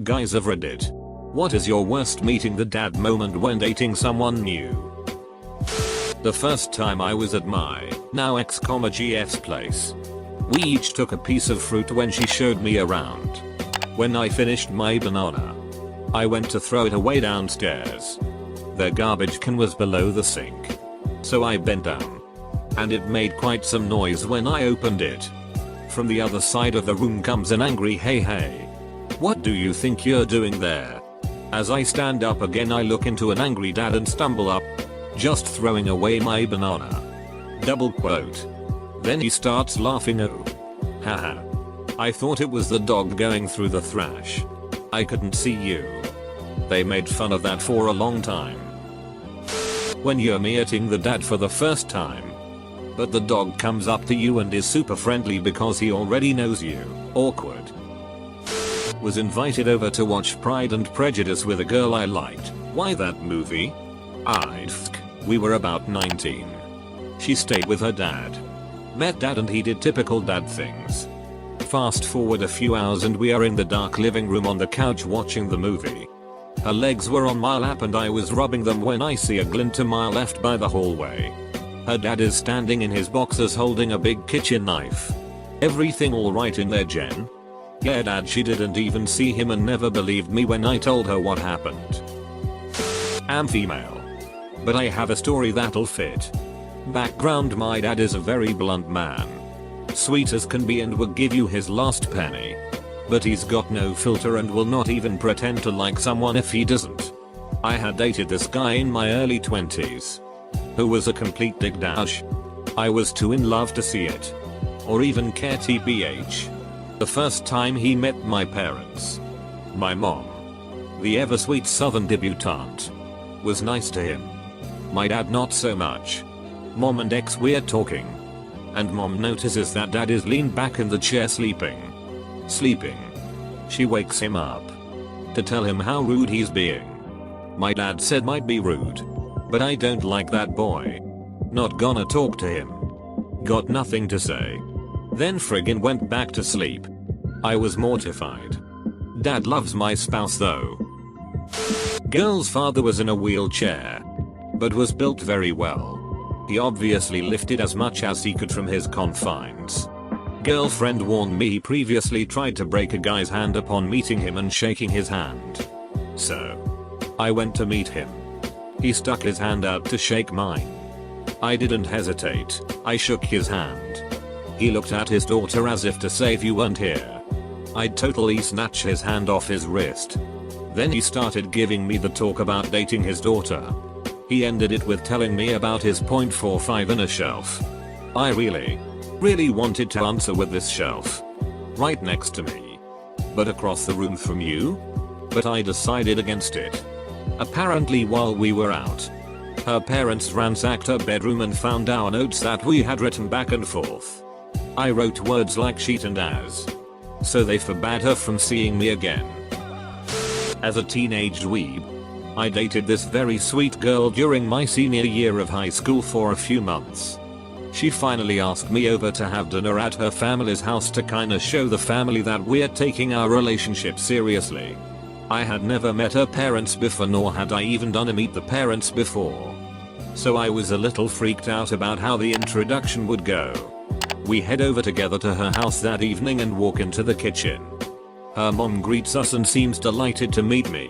Guys of Reddit, what is your worst meeting the dad moment when dating someone new? The first time I was at my now ex-GF's place. We each took a piece of fruit when she showed me around. When I finished my banana, I went to throw it away downstairs. The garbage can was below the sink. So I bent down. And it made quite some noise when I opened it. From the other side of the room comes an angry hey. What do you think you're doing there? As I stand up again I look into an angry dad and stumble up. Just throwing away my banana. Double quote. Then he starts laughing. Oh. Haha. I thought it was the dog going through the trash. I couldn't see you. They made fun of that for a long time. When you're meeting the dad for the first time, but the dog comes up to you and is super friendly because he already knows you. Awkward. Was invited over to watch Pride and Prejudice with a girl I liked. Why that movie? We were about 19. She stayed with her dad. Met dad and he did typical dad things. Fast forward a few hours and we are in the dark living room on the couch watching the movie. Her legs were on my lap and I was rubbing them when I see a glint to my left by the hallway. Her dad is standing in his boxers holding a big kitchen knife. Everything alright in there, Jen? Yeah dad, she didn't even see him and never believed me when I told her what happened. I'm female. But I have a story that'll fit. Background: my dad is a very blunt man. Sweet as can be and will give you his last penny. But he's got no filter and will not even pretend to like someone if he doesn't. I had dated this guy in my early 20s. Who was a complete dick dash. I was too in love to see it. Or even care tbh. The first time he met my parents. My mom, the ever sweet southern debutante, was nice to him. My dad not so much. Mom and ex we're talking. And mom notices that dad is leaned back in the chair sleeping. She wakes him up. To tell him how rude he's being. My dad said might be rude. But I don't like that boy. Not gonna talk to him. Got nothing to say. Then friggin' went back to sleep. I was mortified. Dad loves my spouse though. Girl's father was in a wheelchair. But was built very well. He obviously lifted as much as he could from his confines. Girlfriend warned me he previously tried to break a guy's hand upon meeting him and shaking his hand. So I went to meet him. He stuck his hand out to shake mine. I didn't hesitate. I shook his hand. He looked at his daughter as if to say if you weren't here, I'd totally snatch his hand off his wrist. Then he started giving me the talk about dating his daughter. He ended it with telling me about his .45 in a shelf. I really wanted to answer with this shelf. Right next to me. But across the room from you? But I decided against it. Apparently while we were out, her parents ransacked her bedroom and found our notes that we had written back and forth. I wrote words like sheet and as. So they forbade her from seeing me again. As a teenage dweeb, I dated this very sweet girl during my senior year of high school for a few months. She finally asked me over to have dinner at her family's house to kinda show the family that we're taking our relationship seriously. I had never met her parents before, nor had I even done a meet the parents before. So I was a little freaked out about how the introduction would go. We head over together to her house that evening and walk into the kitchen. Her mom greets us and seems delighted to meet me,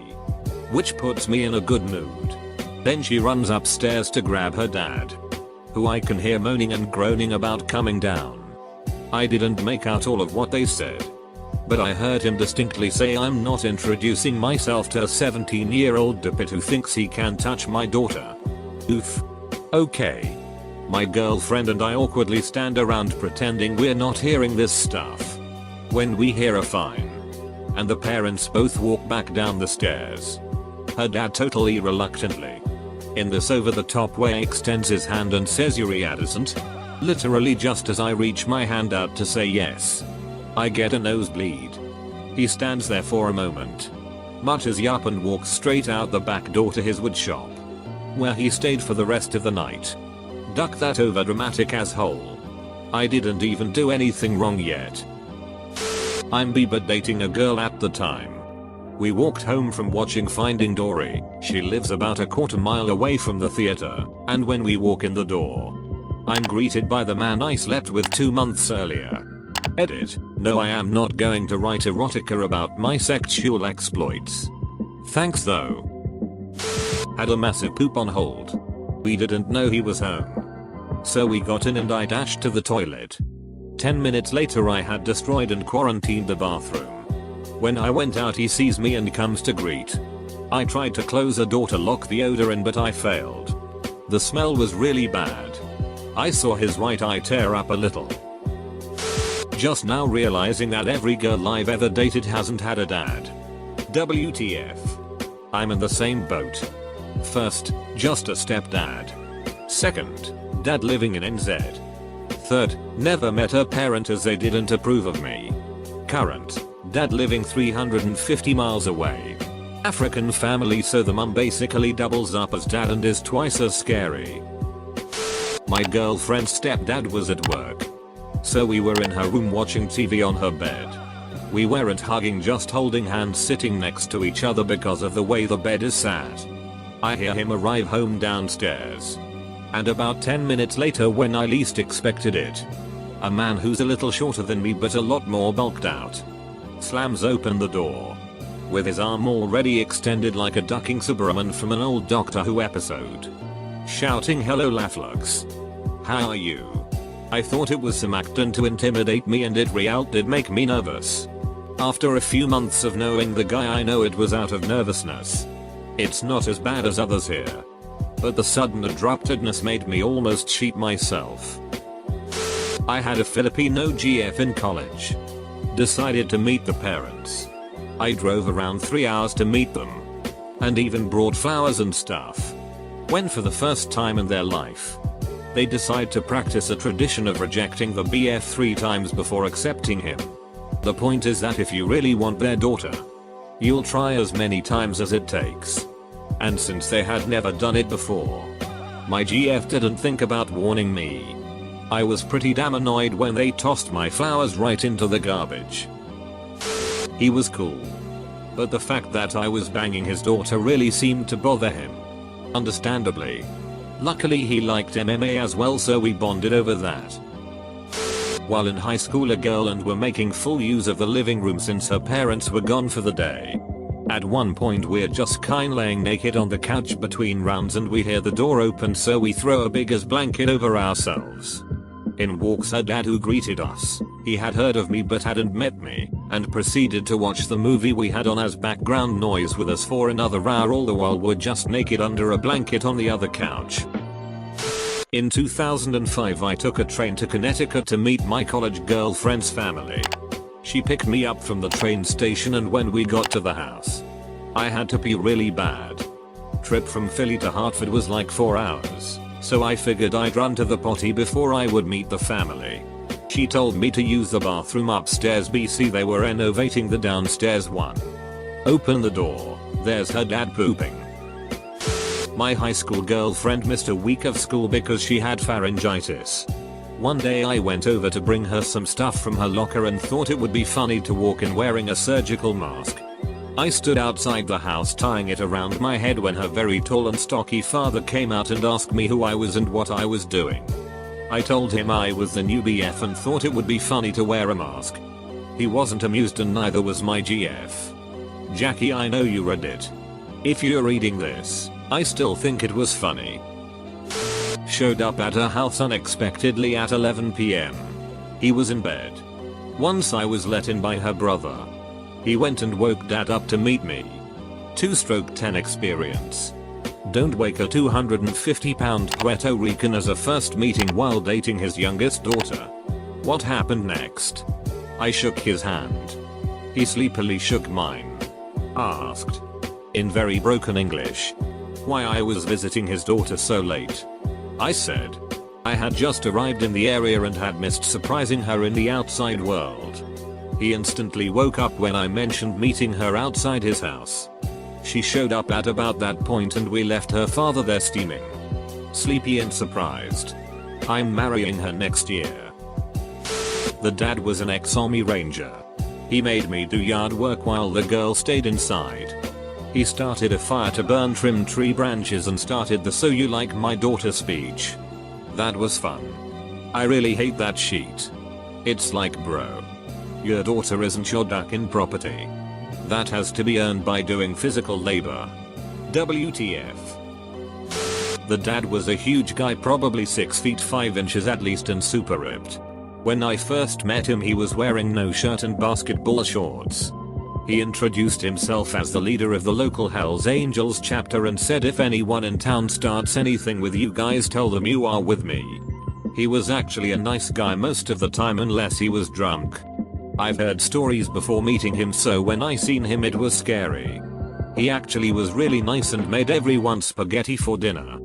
which puts me in a good mood. Then she runs upstairs to grab her dad, who I can hear moaning and groaning about coming down. I didn't make out all of what they said, but I heard him distinctly say, "I'm not introducing myself to a 17-year-old dipit who thinks he can touch my daughter." Oof. Okay. My girlfriend and I awkwardly stand around pretending we're not hearing this stuff. When we hear a fine, and the parents both walk back down the stairs. Her dad totally reluctantly, in this over-the-top way, extends his hand and says, "Uriad isn't?" Literally just as I reach my hand out to say yes, I get a nosebleed. He stands there for a moment, mutters yup and walks straight out the back door to his wood shop, where he stayed for the rest of the night. Duck that over dramatic asshole. I didn't even do anything wrong yet. I'm but dating a girl at the time. We walked home from watching Finding Dory. She lives about a quarter-mile away from the theater, and when we walk in the door, I'm greeted by the man I slept with 2 months earlier. Edit. No, I am not going to write erotica about my sexual exploits. Thanks though. Had a massive poop on hold. We didn't know he was home, so we got in and I dashed to the toilet. 10 minutes later I had destroyed and quarantined the bathroom. When I went out he sees me and comes to greet. I tried to close the door to lock the odor in but I failed. The smell was really bad. I saw his right eye tear up a little. Just now realizing that every girl I've ever dated hasn't had a dad. WTF. I'm in the same boat. First, just a stepdad. Second, dad living in NZ. Third, never met her parent as they didn't approve of me. Current, dad living 350 miles away. African family so the mum basically doubles up as dad and is twice as scary. My girlfriend's stepdad was at work, so we were in her room watching TV on her bed. We weren't hugging, just holding hands sitting next to each other because of the way the bed is sat. I hear him arrive home downstairs. And about 10 minutes later when I least expected it, a man who's a little shorter than me but a lot more bulked out slams open the door with his arm already extended like a ducking Superman from an old Doctor Who episode, shouting, "Hello Laflux. How are you?" I thought it was some act done to intimidate me and it did make me nervous. After a few months of knowing the guy I know it was out of nervousness. It's not as bad as others here. But the sudden abruptness made me almost sheet myself. I had a Filipino GF in college. Decided to meet the parents. I drove around 3 hours to meet them. And even brought flowers and stuff. When for the first time in their life, they decide to practice a tradition of rejecting the BF 3 times before accepting him. The point is that if you really want their daughter, you'll try as many times as it takes. And since they had never done it before, my GF didn't think about warning me. I was pretty damn annoyed when they tossed my flowers right into the garbage. He was cool, but the fact that I was banging his daughter really seemed to bother him. Understandably. Luckily he liked MMA as well, so we bonded over that. While in high school, a girl and were making full use of the living room since her parents were gone for the day. At one point we're just kinda laying naked on the couch between rounds and we hear the door open, so we throw a big ass blanket over ourselves. In walks her dad, who greeted us. He had heard of me but hadn't met me, and proceeded to watch the movie we had on as background noise with us for another hour, all the while we're just naked under a blanket on the other couch. In 2005 I took a train to Connecticut to meet my college girlfriend's family. She picked me up from the train station and when we got to the house, I had to pee really bad. Trip from Philly to Hartford was like 4 hours, so I figured I'd run to the potty before I would meet the family. She told me to use the bathroom upstairs, BC they were renovating the downstairs one. Open the door, there's her dad pooping. My high school girlfriend missed a week of school because she had pharyngitis. One day I went over to bring her some stuff from her locker and thought it would be funny to walk in wearing a surgical mask. I stood outside the house tying it around my head when her very tall and stocky father came out and asked me who I was and what I was doing. I told him I was the new BF and thought it would be funny to wear a mask. He wasn't amused and neither was my GF. Jackie, I know you read it. If you're reading this, I still think it was funny. Showed up at her house unexpectedly at 11 PM. He was in bed. Once I was let in by her brother. He went and woke dad up to meet me. 2/10 experience. Don't wake a 250-pound Puerto Rican as a first meeting while dating his youngest daughter. What happened next? I shook his hand. He sleepily shook mine. Asked, in very broken English, why I was visiting his daughter so late. I said I had just arrived in the area and had missed surprising her in the outside world. He instantly woke up when I mentioned meeting her outside his house. She showed up at about that point and we left her father there steaming. Sleepy and surprised. I'm marrying her next year. The dad was an ex-army ranger. He made me do yard work while the girl stayed inside. He started a fire to burn trimmed tree branches and started the "so you like my daughter" speech. That was fun. I really hate that sheet. It's like, bro, your daughter isn't your duck-in property. That has to be earned by doing physical labor. WTF. The dad was a huge guy, probably 6 feet 5 inches at least, and super ripped. When I first met him he was wearing no shirt and basketball shorts. He introduced himself as the leader of the local Hells Angels chapter and said if anyone in town starts anything with you guys, tell them you are with me. He was actually a nice guy most of the time unless he was drunk. I've heard stories before meeting him, so when I seen him it was scary. He actually was really nice and made everyone spaghetti for dinner.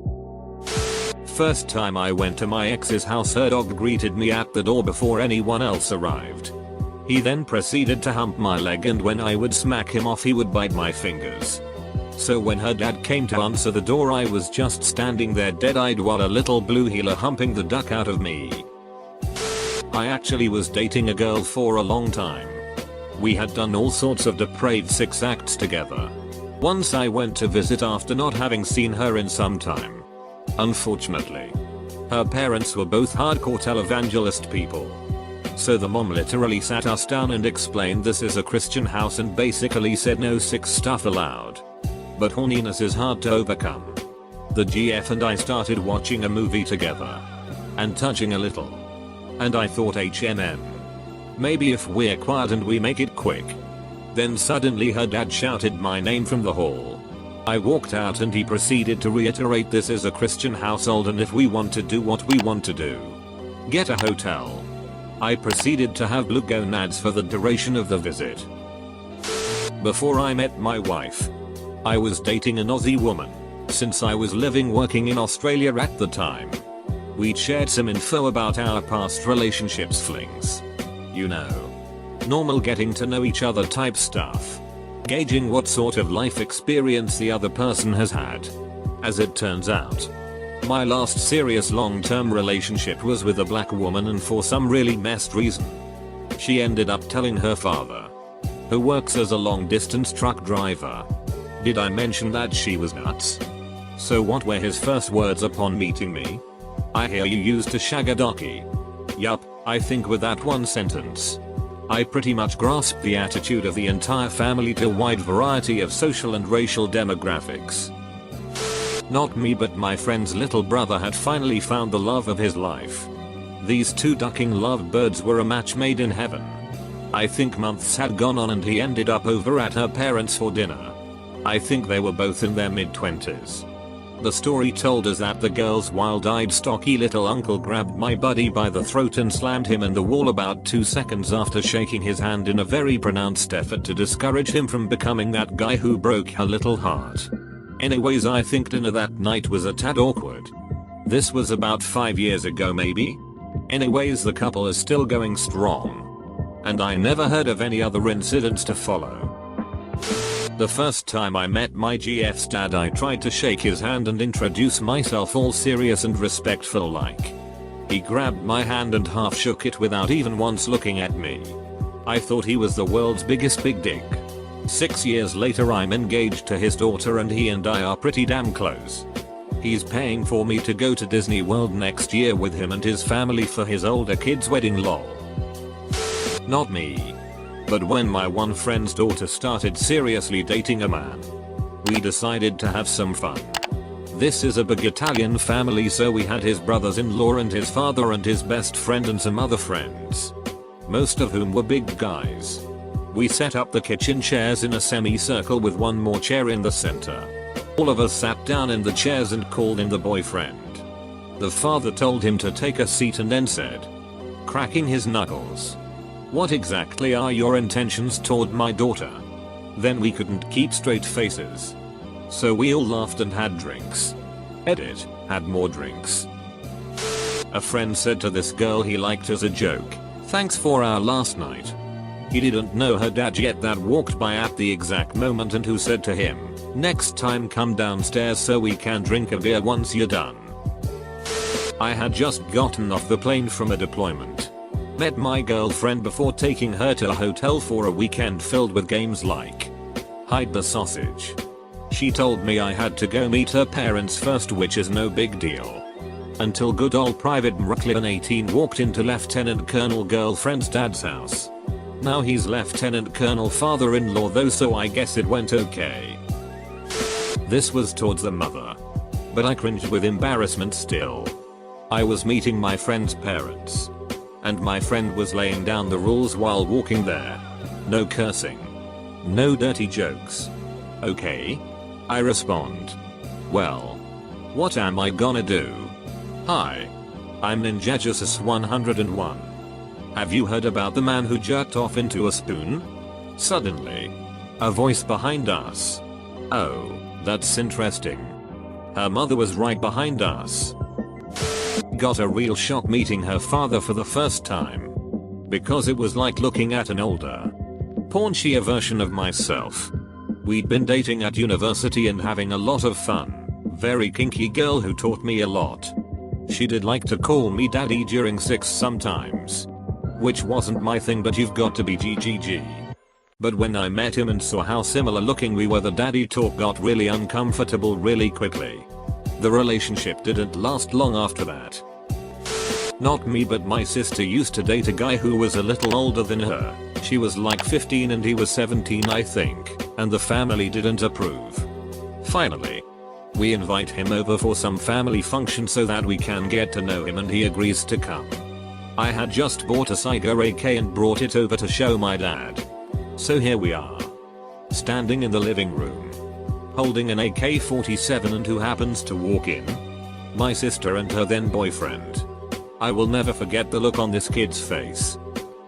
First time I went to my ex's house, her dog greeted me at the door before anyone else arrived. He then proceeded to hump my leg, and when I would smack him off he would bite my fingers. So when her dad came to answer the door I was just standing there dead-eyed while a little blue heeler humping the duck out of me. I actually was dating a girl for a long time. We had done all sorts of depraved 6 acts together. Once I went to visit after not having seen her in some time. Unfortunately, her parents were both hardcore televangelist people. So the mom literally sat us down and explained this is a Christian house and basically said no sick stuff allowed. But horniness is hard to overcome. The GF and I started watching a movie together. And touching a little. And I thought maybe if we're quiet and we make it quick. Then suddenly her dad shouted my name from the hall. I walked out and he proceeded to reiterate this is a Christian household and if we want to do what we want to do, get a hotel. I proceeded to have blue gonads for the duration of the visit. Before I met my wife, I was dating an Aussie woman. Since I was working in Australia at the time, we'd shared some info about our past relationships, flings. You know, normal getting to know each other type stuff. Gauging what sort of life experience the other person has had. As it turns out, my last serious long-term relationship was with a black woman, and for some really messed reason, she ended up telling her father, who works as a long-distance truck driver. Did I mention that she was nuts? So what were his first words upon meeting me? "I hear you used to shag a docky." Yup, I think with that one sentence, I pretty much grasped the attitude of the entire family to a wide variety of social and racial demographics. Not me, but my friend's little brother had finally found the love of his life. These two ducking lovebirds were a match made in heaven. I think months had gone on and he ended up over at her parents for dinner. I think they were both in their mid-20s. The story told us that the girl's wild-eyed stocky little uncle grabbed my buddy by the throat and slammed him in the wall about 2 seconds after shaking his hand in a very pronounced effort to discourage him from becoming that guy who broke her little heart. Anyways, I think dinner that night was a tad awkward. This was about 5 years ago maybe? Anyways, the couple is still going strong. And I never heard of any other incidents to follow. The first time I met my GF's dad, I tried to shake his hand and introduce myself all serious and respectful like. He grabbed my hand and half shook it without even once looking at me. I thought he was the world's biggest big dick. 6 years later I'm engaged to his daughter and he and I are pretty damn close. He's paying for me to go to Disney World next year with him and his family for his older kid's wedding, lol. Not me. But when my one friend's daughter started seriously dating a man, we decided to have some fun. This is a big Italian family, so we had his brothers-in-law and his father and his best friend and some other friends, most of whom were big guys. We set up the kitchen chairs in a semicircle with one more chair in the center. All of us sat down in the chairs and called in the boyfriend. The father told him to take a seat and then said, cracking his knuckles, "What exactly are your intentions toward my daughter?" Then we couldn't keep straight faces. So we all laughed and had drinks. Edit, had more drinks. A friend said to this girl he liked as a joke, "Thanks for our last night." He didn't know her dad yet that walked by at the exact moment and who said to him, "Next time come downstairs so we can drink a beer once you're done." I had just gotten off the plane from a deployment. met my girlfriend before taking her to a hotel for a weekend filled with games like Hide the Sausage. She told me I had to go meet her parents first, which is no big deal. Until good old Private Brooklyn 18 walked into Lieutenant Colonel girlfriend's dad's house. Now he's Lieutenant Colonel father-in-law though, so I guess it went okay. This was towards the mother. But I cringed with embarrassment still. I was meeting my friend's parents. And my friend was laying down the rules while walking there. No cursing. No dirty jokes. Okay? I respond. Well, what am I gonna do? Hi. I'm Ninjagesus101. Have you heard about the man who jerked off into a spoon? Suddenly. A voice behind us. Oh, that's interesting. Her mother was right behind us. Got a real shock meeting her father for the first time. Because it was like looking at an older, paunchier version of myself. We'd been dating at university and having a lot of fun. Very kinky girl who taught me a lot. She did like to call me daddy during sex sometimes. Which wasn't my thing, but you've got to be GGG. But when I met him and saw how similar looking we were, the daddy talk got really uncomfortable really quickly. The relationship didn't last long after that. Not me, but my sister used to date a guy who was a little older than her. She was like 15 and he was 17 I think, and the family didn't approve. Finally, we invite him over for some family function so that we can get to know him, and he agrees to come. I had just bought a Saiga AK and brought it over to show my dad. So here we are. Standing in the living room. Holding an AK-47, and who happens to walk in? My sister and her then boyfriend. I will never forget the look on this kid's face.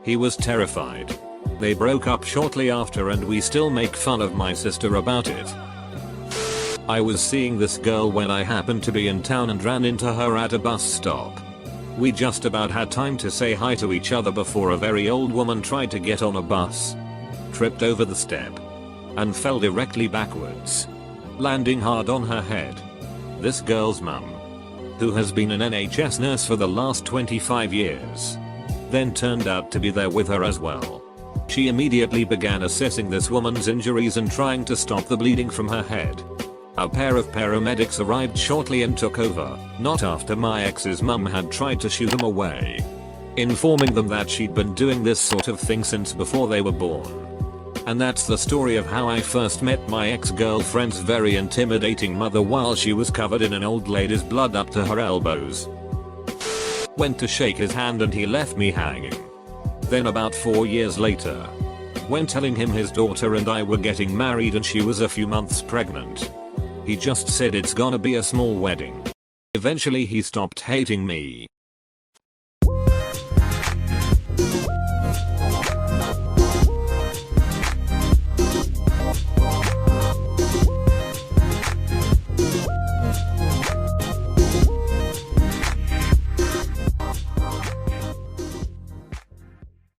He was terrified. They broke up shortly after and we still make fun of my sister about it. I was seeing this girl when I happened to be in town and ran into her at a bus stop. We just about had time to say hi to each other before a very old woman tried to get on a bus, tripped over the step, and fell directly backwards, landing hard on her head. This girl's mum, who has been an NHS nurse for the last 25 years, then turned out to be there with her as well. She immediately began assessing this woman's injuries and trying to stop the bleeding from her head. A pair of paramedics arrived shortly and took over, not after my ex's mum had tried to shoo them away, informing them that she'd been doing this sort of thing since before they were born. And that's the story of how I first met my ex-girlfriend's very intimidating mother while she was covered in an old lady's blood up to her elbows. Went to shake his hand and he left me hanging. Then about 4 years later, when telling him his daughter and I were getting married and she was a few months pregnant, he just said it's gonna be a small wedding. Eventually he stopped hating me.